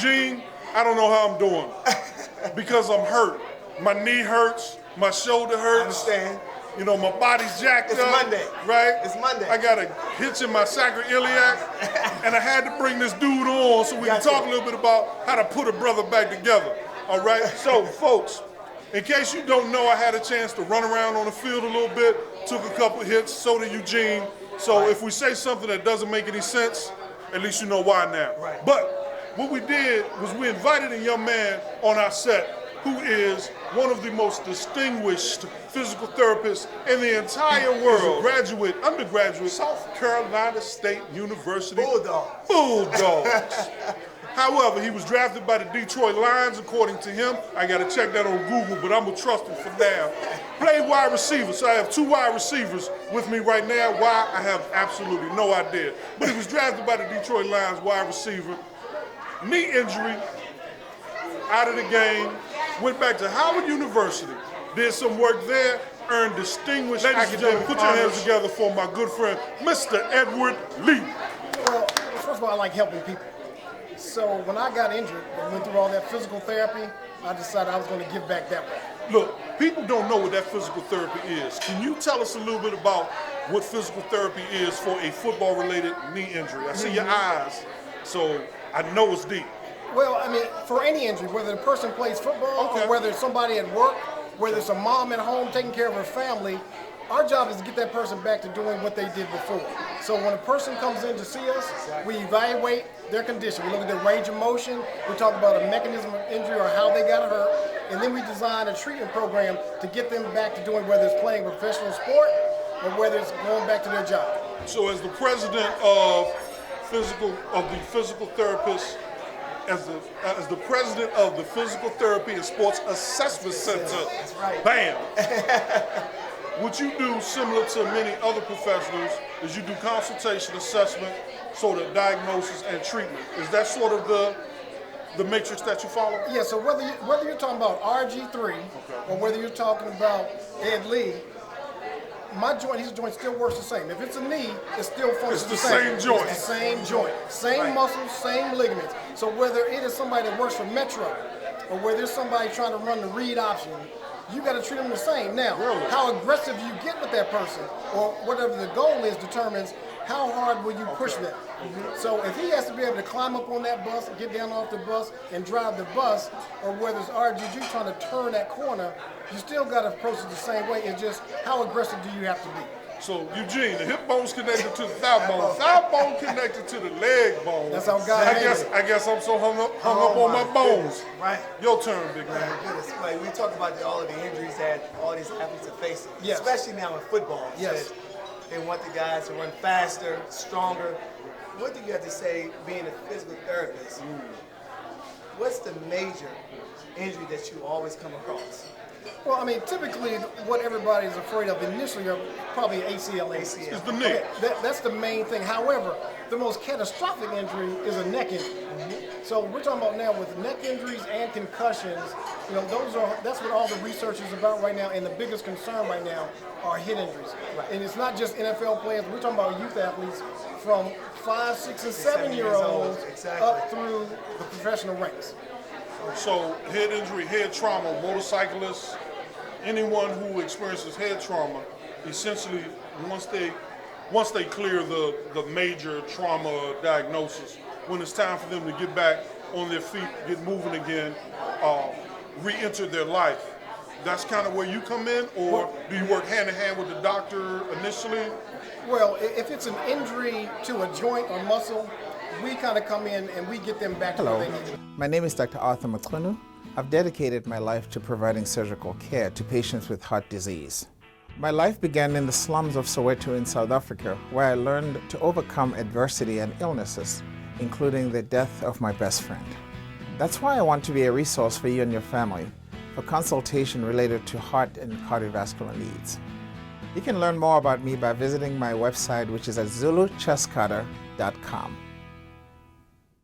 Eugene, I don't know how I'm doing because I'm hurt. My knee hurts, my shoulder hurts. I understand. You know, my body's jacked up. It's Monday. Right? It's Monday. I got a hitch in my sacroiliac, and I had to bring this dude on so we can talk a little bit about how to put a brother back together. All right? So, folks, in case you don't know, I had a chance to run around on the field a little bit, took a couple hits, so did Eugene. So if we say something that doesn't make any sense, at least you know why now. Right. But what we did was we invited a young man on our set who is one of the most distinguished physical therapists in the entire world. Graduate, undergraduate, South Carolina State University. Bulldogs. However, he was drafted by the Detroit Lions, according to him. I got to check that on Google, but I'm going to trust him for now. Played wide receiver, so I have 2 wide receivers with me right now. Why? I have absolutely no idea. But he was drafted by the Detroit Lions, wide receiver. Knee injury, out of the game. Went back to Howard University, did some work there, earned distinguished academic. Put your hands together for my good friend, Mr. Edward Lee. Well, first of all, I like helping people. So when I got injured and went through all that physical therapy, I decided I was going to give back that way. Look, people don't know what that physical therapy is. Can you tell us a little bit about what physical therapy is for a football-related knee injury? I see your eyes, so I know it's deep. Well, I mean, for any injury, whether the person plays football or whether it's somebody at work, whether it's a mom at home taking care of her family, our job is to get that person back to doing what they did before. So when a person comes in to see us, we evaluate their condition. We look at their range of motion, we talk about a mechanism of injury or how they got hurt, and then we design a treatment program to get them back to doing whether it's playing a professional sport or whether it's going back to their job. So as the president of the physical therapists, as the president of the Physical Therapy and Sports Assessment Center, that's right. Bam! What you do, similar to many other professionals, is you do consultation, assessment, sort of diagnosis and treatment. Is that sort of the matrix that you follow? Yeah, so whether you're talking about RG3 or whether you're talking about Ed Lee, my joint, his joint still works the same. If it's a knee, it still functions the same. It's the same joint. It's the same joint. Same muscles, same ligaments. So whether it is somebody that works for Metro or whether it's somebody trying to run the read option, you got to treat them the same. Now, how aggressive you get with that person or whatever the goal is determines how hard will you push them. So if he has to be able to climb up on that bus, get down off the bus, and drive the bus, or whether it's RGG trying to turn that corner, you still got to approach it the same way. It's just how aggressive do you have to be. So, Eugene, the hip bone's connected to the thigh bone. Thigh bone connected to the leg bone. That's how God made it. I guess I'm so hung up on my bones. Right. Your turn, big man. Goodness. Like, we talk about all of the injuries that all these athletes are facing, Yes. especially now in football. Yes. They want the guys to run faster, stronger. What do you have to say, being a physical therapist? What's the major injury that you always come across? Well, I mean, typically what everybody's afraid of initially are probably ACL. It's the knee. Okay, that's the main thing. However, the most catastrophic injury is a neck injury. So we're talking about now with neck injuries and concussions, you know, that's what all the research is about right now, and the biggest concern right now are head injuries. Right. And it's not just NFL players, we're talking about youth athletes from 5, 6, and 7-year-olds up through the professional ranks. So head injury, head trauma, motorcyclists, anyone who experiences head trauma, essentially once they clear the major trauma diagnosis, when it's time for them to get back on their feet, get moving again, re-enter their life, that's kind of where you come in, or do you work hand in hand with the doctor initially? Well, if it's an injury to a joint or muscle, we kind of come in and we get them back to where they need to be. My name is Dr. Arthur McClinu. I've dedicated my life to providing surgical care to patients with heart disease. My life began in the slums of Soweto in South Africa, where I learned to overcome adversity and illnesses, including the death of my best friend. That's why I want to be a resource for you and your family for consultation related to heart and cardiovascular needs. You can learn more about me by visiting my website, which is at zuluchaskada.com.